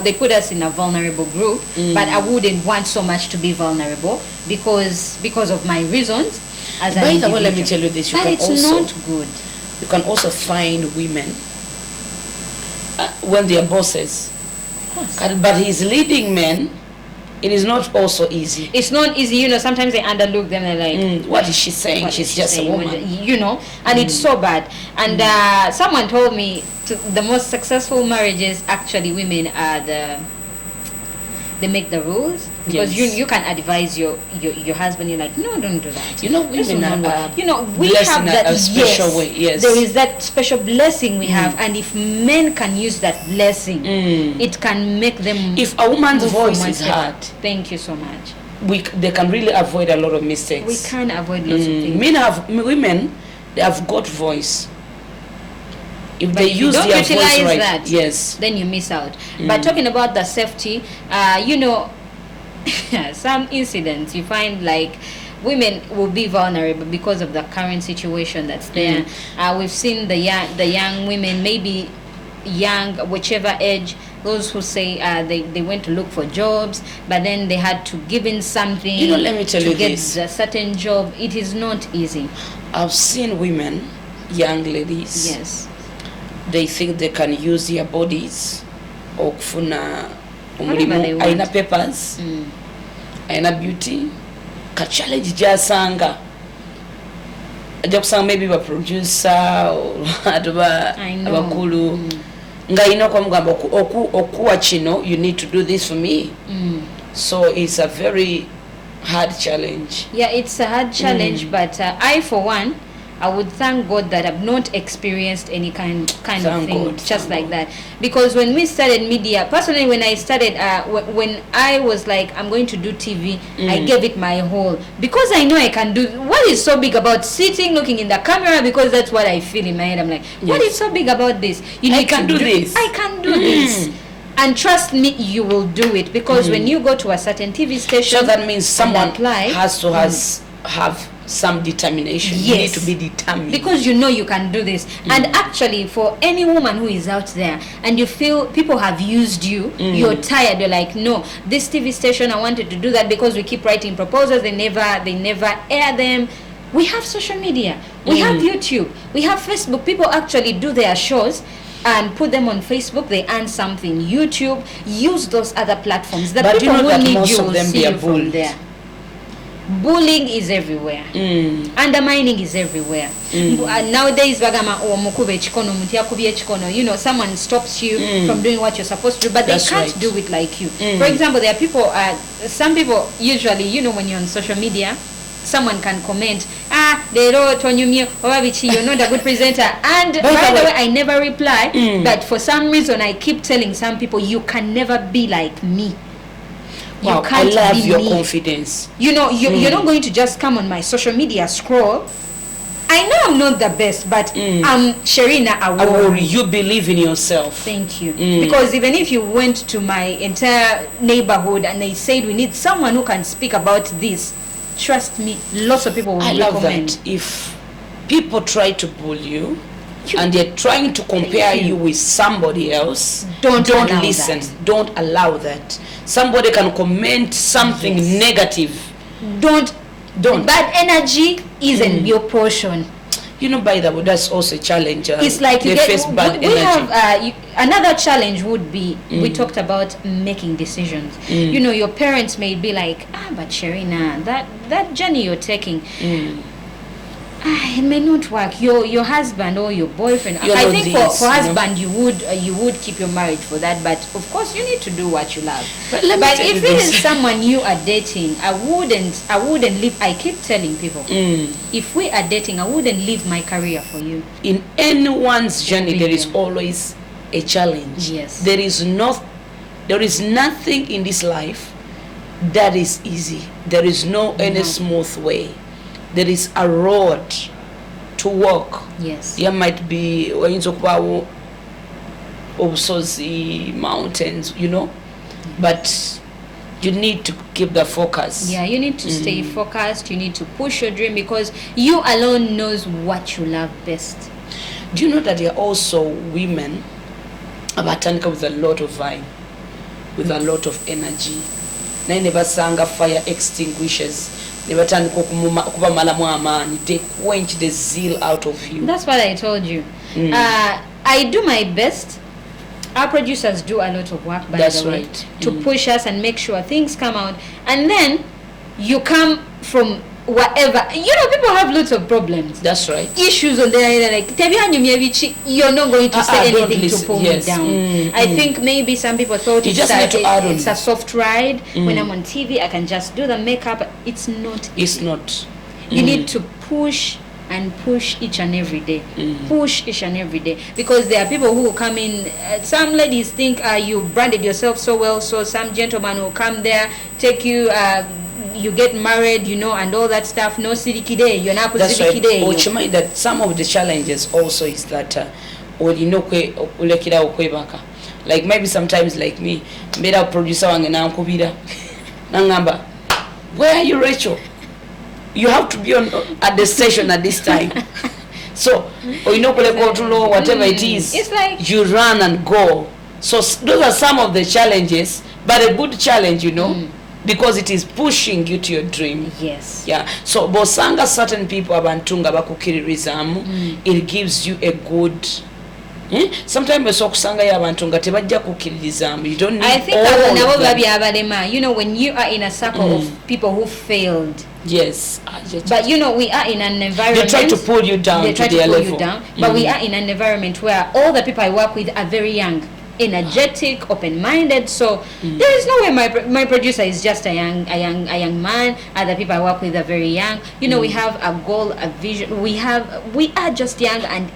B: They put us in a vulnerable group, but I wouldn't want so much to be vulnerable because of my reasons. As
A: By the way, let me tell you this.
B: But it's not good.
A: You can also find women when they are bosses. But he's leading men. It is not also easy.
B: It's not easy, you know. Sometimes they underlook them. They're like,
A: what is she saying? She's just a woman,
B: you know. And it's so bad. And someone told me the most successful marriages, actually, women are they make the rules, because you can advise your husband. You're like, no, don't do that.
A: You know, women are
B: we have that
A: a special way. Yes,
B: there is that special blessing we have, and if men can use that blessing, it can make them.
A: If a woman's voice is heard,
B: thank you so much.
A: They can really avoid a lot of mistakes.
B: We can avoid lots of things.
A: Women, they have got voice. If
B: but
A: they
B: if
A: use
B: you don't
A: their
B: utilize
A: voice right,
B: that,
A: yes,
B: then you miss out. But talking about the safety, some incidents you find like women will be vulnerable because of the current situation that's there. We've seen the young women, maybe young, whichever age, those who say they went to look for jobs, but then they had to give in something.
A: You know, let me tell you
B: get
A: this.
B: a certain job. It is not easy.
A: I've seen women, young ladies.
B: Yes.
A: They think they can use their bodies or kufuna
B: Whatever they want.
A: aina papers, aina beauty, ka challenge jasanga. Ajja kusanga maybe ba producer or abakulu. Nga ino kwa mugamba okuwa kino, you need to do this for me. So it's a very hard challenge.
B: Yeah, it's a hard challenge, but I, for one, I would thank God that I've not experienced any kind of
A: Thank
B: thing
A: God,
B: just
A: thank
B: like that. Because when we started media, personally, when I started, when I was like, I'm going to do TV, I gave it my whole, because I know I can do. What is so big about sitting, looking in the camera? Because that's what I feel in my head. I'm like, what is so big about this?
A: I can do this.
B: I can do this. And trust me, you will do it, because when you go to a certain TV station,
A: So that means someone
B: apply,
A: has to have some determination. You need to be determined.
B: because you know you can do this. And actually, for any woman who is out there and you feel people have used you, you're tired, you're like, no, this TV station, I wanted to do that because we keep writing proposals, they never air them. We have social media, we have YouTube, we have Facebook. People actually do their shows and put them on Facebook, they earn something. YouTube, use those other platforms. The
A: But
B: people
A: you know
B: who
A: that
B: need
A: most
B: you
A: of
B: will
A: them
B: see
A: they are
B: you from
A: bullied.
B: there. Bullying is everywhere. Undermining is everywhere. Nowadays, you know, someone stops you from doing what you're supposed to do, but they can't do it like you. For example, there are people, some people usually, you know, when you're on social media, someone can comment, you're not a good presenter. And by the way, I never reply, but for some reason, I keep telling some people, you can never be like me.
A: Wow,
B: You can't
A: I love
B: be
A: your
B: me.
A: confidence.
B: You know, you're not going to just come on my social media scroll. I know I'm not the best, but I'm Sherinah Awori.
A: You believe in yourself.
B: Thank you. Because even if you went to my entire neighborhood and they said we need someone who can speak about this, trust me, lots of people will recommend.
A: Love that. If people try to bully you and they're trying to compare you with somebody else, don't listen.
B: That.
A: Don't allow that. Somebody can comment something negative.
B: Don't. Bad energy isn't your portion.
A: You know, by the way, that's also a challenge.
B: It's like you
A: face bad energy.
B: Have another challenge would be we talked about making decisions. You know, your parents may be like, but Sherinah, that journey you're taking, it may not work. Your husband or your boyfriend. I think for husband you would keep your marriage for that, but of course you need to do what you love. But if it is someone you are dating, I wouldn't leave. I keep telling people, if we are dating, I wouldn't leave my career for you.
A: In anyone's journey, there is always a challenge.
B: Yes.
A: There is nothing in this life that is easy. There is no any smooth way. There is a road to walk.
B: Yes.
A: There might be mountains, you know, but you need to keep the focus.
B: Yeah, you need to stay focused. You need to push your dream, because you alone knows what you love best.
A: Do you know that there are also women abatandika with a lot of vibe, with a lot of energy? Naye ne basanga fire extinguishers. They quench the zeal out of you.
B: That's what I told you. I do my best. Our producers do a lot of work, by the way, to push us and make sure things come out. And then you come from whatever. You know, people have lots of problems.
A: That's right.
B: Issues on there, like, you're not going to say anything to pull me down. I think maybe some people thought it's a soft ride. When I'm on TV, I can just do the makeup. It's not.
A: It's not.
B: You need to push and push each and every day. Push each and every day. Because there are people who will come in. Some ladies think you branded yourself so well, so some gentleman will come there, take you, you get married, you know, and all that stuff. No siliki day. You're not siliki day.
A: But you mind that some of the challenges also is that like maybe sometimes like me, made producer wange na nkubira nangamba, where are you, Racheal? You have to be at the station at this time. So whatever it is,
B: it's like
A: you run and go. So those are some of the challenges, but a good challenge, you know, because it is pushing you to your dream.
B: Yes.
A: Yeah. So bosanga certain people abantunga bakukiririzamu, it gives you a good. Sometimes tebajja kukkiririzamu. You don't need. I think
B: you know, when you are in a circle of people who failed.
A: Yes.
B: But you know, we are in an environment.
A: They try to pull you down.
B: They try to pull you down. But we are in an environment where all the people I work with are very young. energetic, open-minded. So there is no way my producer is just a young man. Other people I work with are very young. You know, we have a goal, a vision. We are just young and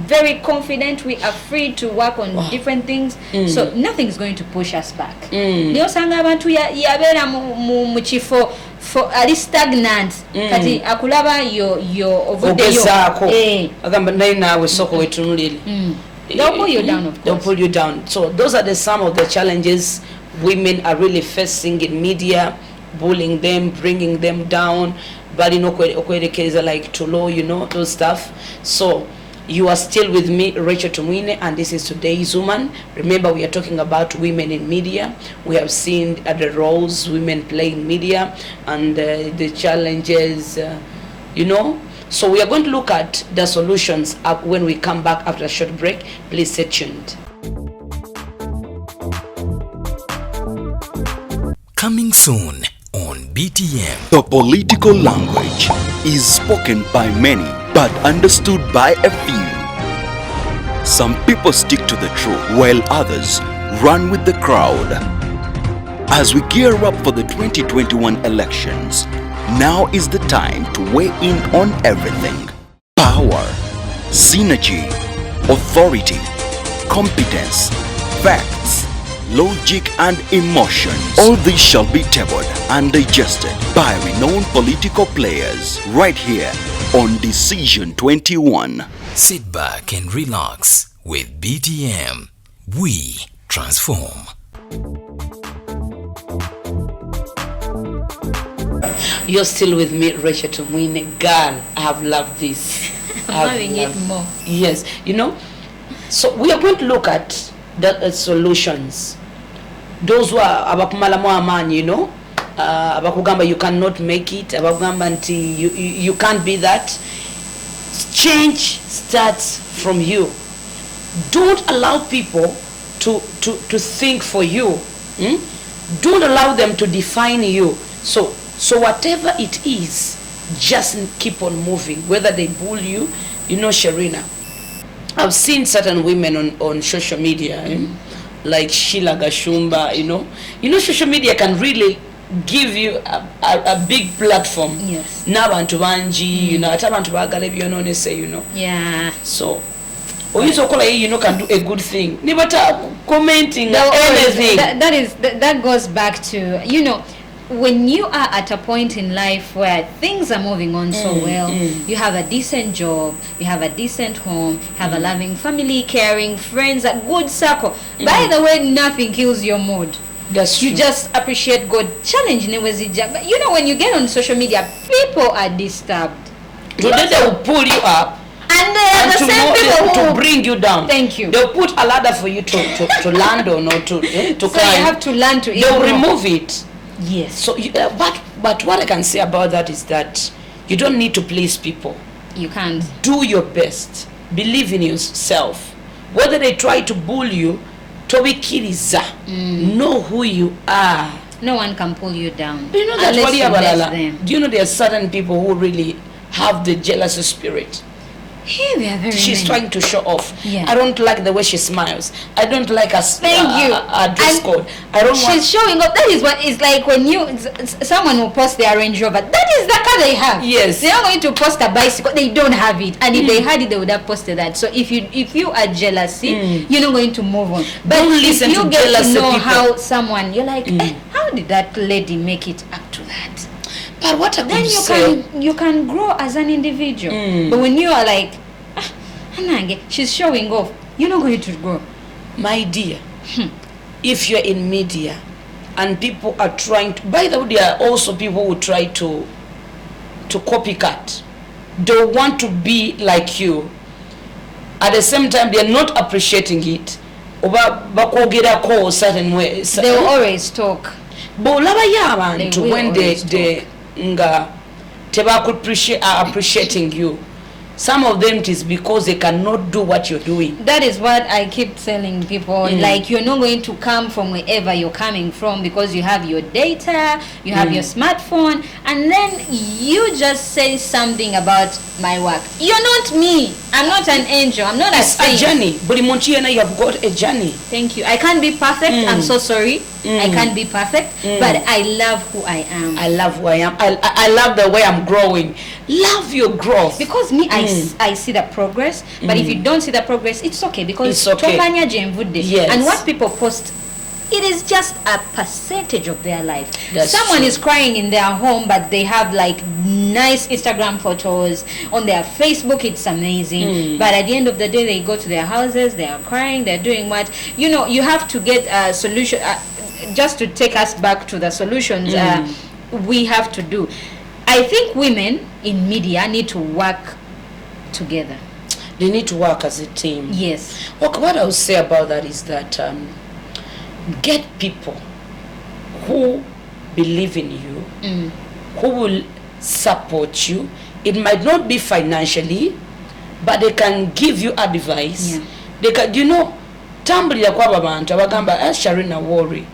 B: very confident. We are free to work on different things. So nothing is going to push us back. Niyo sanga abantu yabera mu chifo for ali stagnant kati akulaba yo ovudeyo
A: agamba nawe soko wetunulile.
B: They'll pull you down, of course.
A: They'll pull you down. So those are some of the challenges women are really facing in media, bullying them, bringing them down, but like Tulo, you know, those stuff. So you are still with me, Racheal Tumwine, and this is Today's Woman. Remember, we are talking about women in media. We have seen the roles women play in media and the challenges, you know. So we are going to look at the solutions when we come back after a short break. Please stay tuned.
E: Coming soon on BTM.
C: The political language is spoken by many but understood by a few. Some people stick to the truth while others run with the crowd. As we gear up for the 2021 elections, now is the time to weigh in on everything. Power, synergy, authority, competence, facts, logic and emotions. All these shall be tabled and digested by renowned political players right here on Decision 21.
E: Sit back and relax with BTM. We transform.
A: You're still with me, Racheal Tumwine. Girl, I have loved this.
B: I'm having it more.
A: Yes, you know. So we are going to look at the solutions. Those who are abakumala mo amani, you know, abakugamba you cannot make it, abakugamba nti you can't be that. Change starts from you. Don't allow people to think for you. Don't allow them to define you. So whatever it is, just keep on moving. Whether they bully you, you know, Sherinah, I've seen certain women on social media, like Sheila Gashumba, you know, social media can really give you a big platform.
B: Yes.
A: N'abantu banji, you know, ate abantu bagala byonone say, you know.
B: Yeah.
A: So oyinza okola you know, can do a good thing. Nibata commenting anything.
B: That goes back to, you know, when you are at a point in life where things are moving on so well, you have a decent job, you have a decent home, have a loving family, caring friends, a good circle. By the way, nothing kills your mood.
A: That's
B: you
A: true.
B: just appreciate God. Challenge but you know, when you get on social media, people are disturbed.
A: Today they will pull you up.
B: And they are the same people
A: to bring you down.
B: Thank you.
A: They'll put a ladder for you to land on or to
B: so
A: climb.
B: You have to learn to
A: They'll remove it.
B: Yes.
A: So, but what I can say about that is that you don't need to please people.
B: You can't.
A: Do your best. Believe in yourself. Whether they try to bully you, Toby Kiriza, know who you are.
B: No one can pull you down.
A: Do you know that? Do you know there are certain people who really have the jealous spirit?
B: Here we are very
A: She's trying to show off.
B: Yeah.
A: I don't like the way she smiles. I don't like her dress code.
B: She's showing up. That is what it's like when someone will post their Range Rover. That is the car they have.
A: Yes.
B: They are going to post a bicycle. They don't have it. And if they had it, they would have posted that. So if you are jealousy, you're not going to move on. But
A: don't listen
B: if you
A: to
B: get
A: jealous
B: to know
A: people.
B: how someone, you're like, how did that lady make it up to that?
A: But what I
B: then
A: could say,
B: you can grow as an individual. But when you are like, she's showing off, you're not going to grow.
A: My dear, if you're in media and people are trying to, by the way, there are also people who try to copycat. They want to be like you. At the same time, they're not appreciating it. Certain way.
B: They will always talk.
A: But when they appreciating you, Some of them it is because they cannot do what you're doing.
B: That is what I keep telling people. Like, you're not going to come from wherever you're coming from because you have your data, you have your smartphone, and then you just say something about my work. You're not me. I'm not an angel. I'm not a saint.
A: It's a journey. But you have got a journey.
B: Thank you. I can't be perfect. I'm so sorry. I can't be perfect, but I love who I am.
A: I love who I am. I love the way I'm growing. Love your growth.
B: Because me, I see the progress, but if you don't see the progress, it's okay, because
A: it's okay. Yes.
B: And what people post, it is just a percentage of their life.
A: That's
B: Someone
A: true.
B: is crying in their home, but they have like nice Instagram photos. On their Facebook, it's amazing. But at the end of the day, they go to their houses, they are crying, they're doing what? You know, you have to get a solution. Just to take us back to the solutions we have to do. I think women in media need to work together.
A: They need to work as a team.
B: Yes.
A: Okay, what I would say about that is that get people who believe in you, who will support you. It might not be financially, but they can give you advice.
B: Yeah.
A: They can, you know, tambulira kwaba bantu abagamba, Sherinah Awori,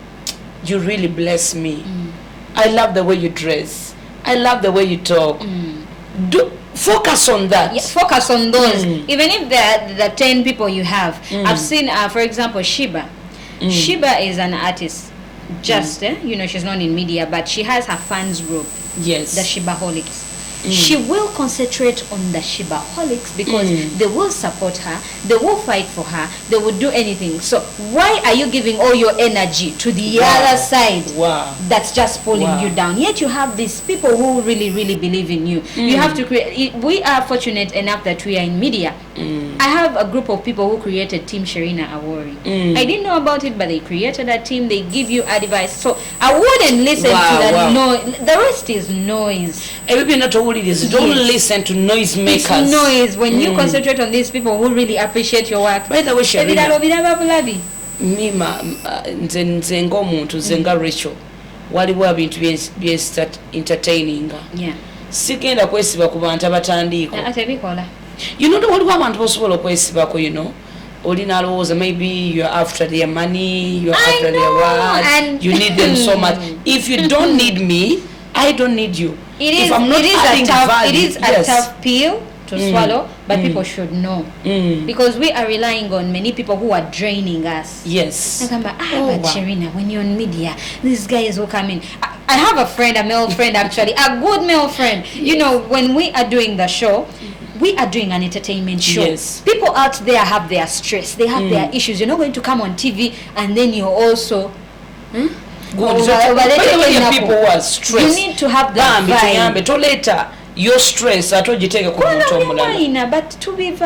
A: you really bless me. I love the way you dress. I love the way you talk. Do focus on that.
B: Yeah, focus on those. Even if the 10 people you have. I've seen, for example, Sheba. Sheba is an artist. Just, you know, she's not in media, but she has her fans group.
A: Yes.
B: The Shebaholics. She will concentrate on the Shebaholics because they will support her, they will fight for her, they will do anything. So why are you giving all your energy to the other side that's just pulling you down? Yet you have these people who really, really believe in you. You have to create. We are fortunate enough that we are in media. I have a group of people who created Team Sherinah Awori. I didn't know about it, but they created a team. They give you advice. So I wouldn't listen to that noise. The rest is noise.
A: Everybody not all it is. Don't listen to noise makers.
B: It's noise. When you concentrate on these people who really appreciate your work.
A: By the way, Sherinah, mima nze ng'omuntu nze nga Racheal waliwo ebintu bye entertaining. Sigenda kwesiba ku bantu abatandiiko. You know, waliwo abantu bosobola okwesibako, you know. Olina alowooza maybe you're after their money, you're after their words, you need them so much. If you don't need me, I don't need you. If I'm not adding value,
B: it is a tough pill to swallow, but people should know. Because we are relying on many people who are draining us.
A: Yes.
B: But Sherinah, when you're on media, these guys will come in. I have a friend, a male friend actually, a good male friend. You know, when we are doing the show, we are doing an entertainment show.
A: Yes.
B: People out there have their stress, they have their issues. You're not going to come on TV and then you're also
A: good. People who are stressed.
B: You need to have that vibe.
A: Your stress, I told you take a
B: but to be
A: do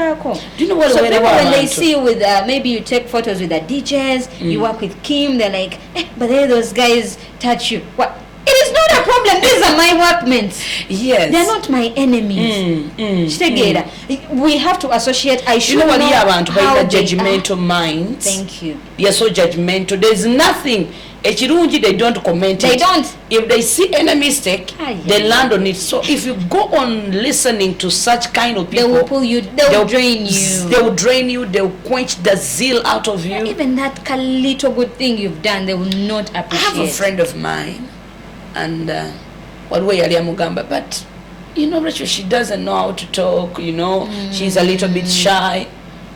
A: you know what?
B: So people, when they see you with maybe you take photos with the DJs, you work with Kim, they're like, but then those guys touch you. What? It is not a problem. These are my workmates.
A: Yes.
B: They're not my enemies. We have to associate. I should
A: know what you
B: have
A: by the judgmental mind.
B: Thank you.
A: You're so judgmental. There's nothing. They don't comment.
B: They
A: it.
B: don't.
A: If they see any mistake, they land on it. So if you go on listening to such kind of people,
B: they will pull you. They'll drain you.
A: They will drain you. They will quench the zeal out of you.
B: Even that little good thing you've done, they will not appreciate.
A: I have a friend of mine, and but you know, Racheal, she doesn't know how to talk. You know, she's a little bit shy.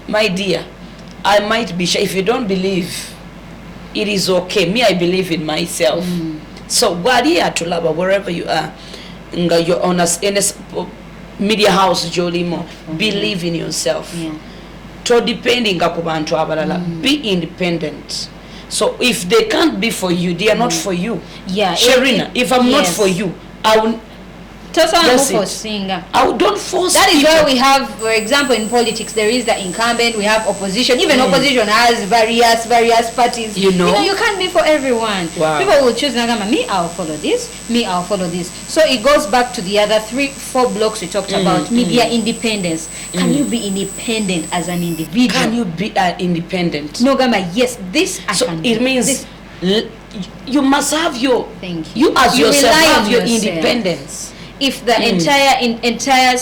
A: My dear, I might be shy. If you don't believe, it is okay. Me, I believe in myself. So, wherever you are, you're on a media house, Jolimo, believe in yourself. To depending be independent. So, if they can't be for you, they are not for you. Sherinah, if I'm not for you, I will. I don't force.
B: That is why we have, for example, in politics, there is the incumbent, we have opposition. Even opposition has various parties. You know, you can't be for everyone. People will choose me, I'll follow this, me, I'll follow this. So it goes back to the other 3-4 blocks we talked about. Media independence. Can you be independent as an individual?
A: Can you be independent?
B: No, Gama, yes, this I can
A: it
B: do.
A: Means you must have your,
B: thank you.
A: You as yourself have your
B: yourself.
A: independence.
B: If the entire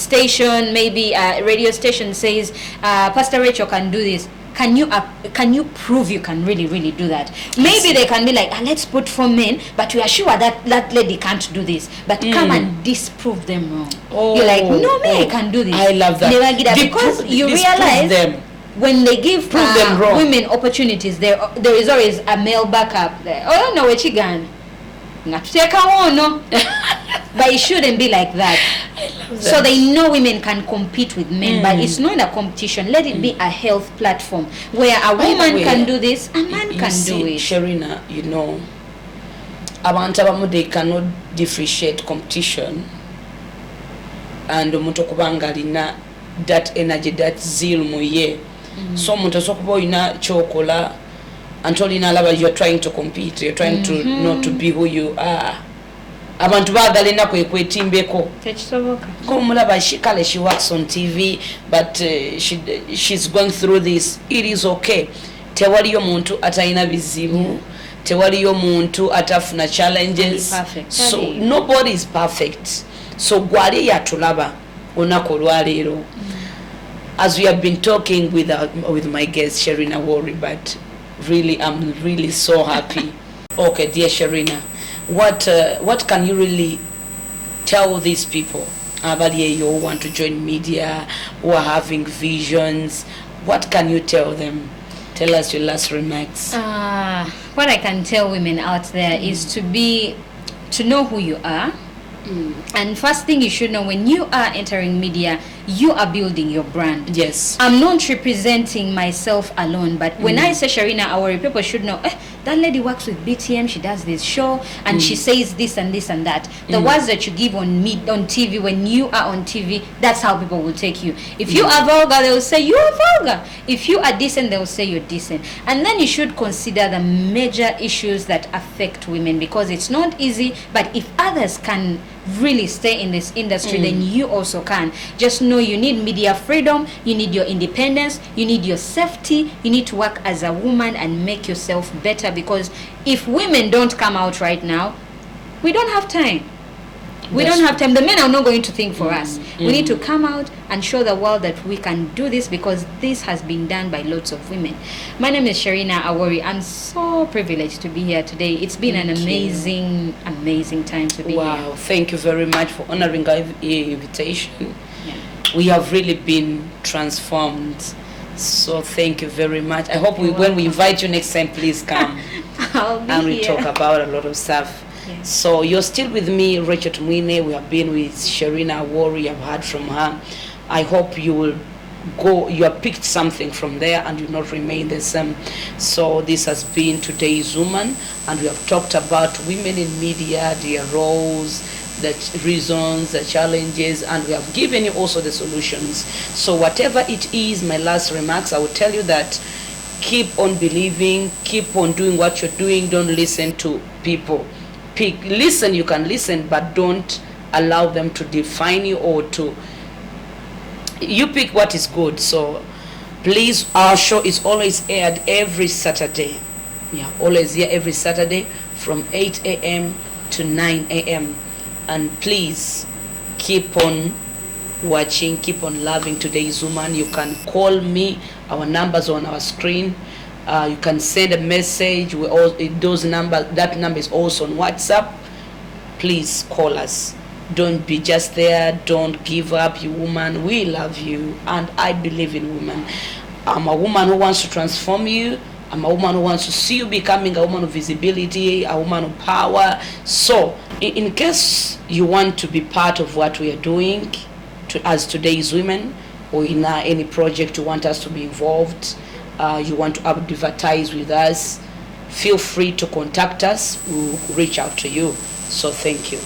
B: station, maybe a radio station says, Pastor Racheal can do this. Can you prove you can really do that? Maybe they can be like, let's put 4 men, but we are sure that lady can't do this. But come and disprove them wrong. You're like, no, I can do this.
A: I love that.
B: Never get that. Because you realize
A: them.
B: When they give women opportunities, there is always a male backup there. Oh no, where gan? No. But it shouldn't be like that. So they know women can compete with men, but it's not a competition. Let it be a health platform where a woman can do this, a man can do it.
A: Sherinah, you know, they cannot differentiate competition and omuntu okubanga alina that energy, that zeal mu ye. So omuntu osobola ina chokola until you're trying to compete, you're trying to not to be who you are. Abantu bagalina kwetimbeko komulaba she works on TV, but she's going through this. It is okay. Tewaliyo muntu atayina bizibu, tewaliyo muntu atafuna challenges. So nobody is perfect. So gwali yatulaba onako lwalero, as we have been talking with my guest Sherinah Awori, but really I'm really so happy. Okay, dear Sherinah, what can you really tell these people who want to join media, who are having visions? What can you tell them? Tell us your last remarks.
B: What I can tell women out there is to know who you are. And first thing you should know, when you are entering media, you are building your brand.
A: Yes.
B: I'm not representing myself alone, but when I say Sherinah Awori, people should know, that lady works with BTM, she does this show, and she says this and this and that. The words that you give on TV, when you are on TV, that's how people will take you. If you are vulgar, they will say you are vulgar. If you are decent, they will say you're decent. And then you should consider the major issues that affect women, because it's not easy, but if others can really stay in this industry, then you also can. Just know you need media freedom, you need your independence, you need your safety, you need to work as a woman and make yourself better, because if women don't come out right now, we don't have time. We don't have time. The men are not going to think for us. We need to come out and show the world that we can do this, because this has been done by lots of women. My name is Sherinah Awori. I'm so privileged to be here today. It's been an amazing time to be here.
A: Wow, thank you very much for honoring our invitation. We have really been transformed. So thank you very much. I hope when we invite you next time, please come and we talk about a lot of stuff. Yes. So you're still with me, Racheal Tumwine. We have been with Sherinah Awori. I've heard from her. I hope you have picked something from there and you will not remain the same. So this has been today's woman, and we have talked about women in media, their roles, the reasons, the challenges, and we have given you also the solutions. So whatever it is, my last remarks, I will tell you that keep on believing, keep on doing what you're doing. Don't listen to people. Listen, you can listen, but don't allow them to define you, or you pick what is good. So please, our show is always aired every Saturday. Always here every Saturday from 8 a.m. to 9 a.m. and please keep on watching, keep on loving today's woman. You can call me, our numbers on our screen. You can send a message. That number is also on WhatsApp. Please call us. Don't be just there. Don't give up, you woman. We love you, and I believe in women. I'm a woman who wants to transform you. I'm a woman who wants to see you becoming a woman of visibility, a woman of power. So in case you want to be part of what we are doing as today's women, or in any project you want us to be involved, you want to advertise with us, feel free to contact us. We'll reach out to you. So thank you.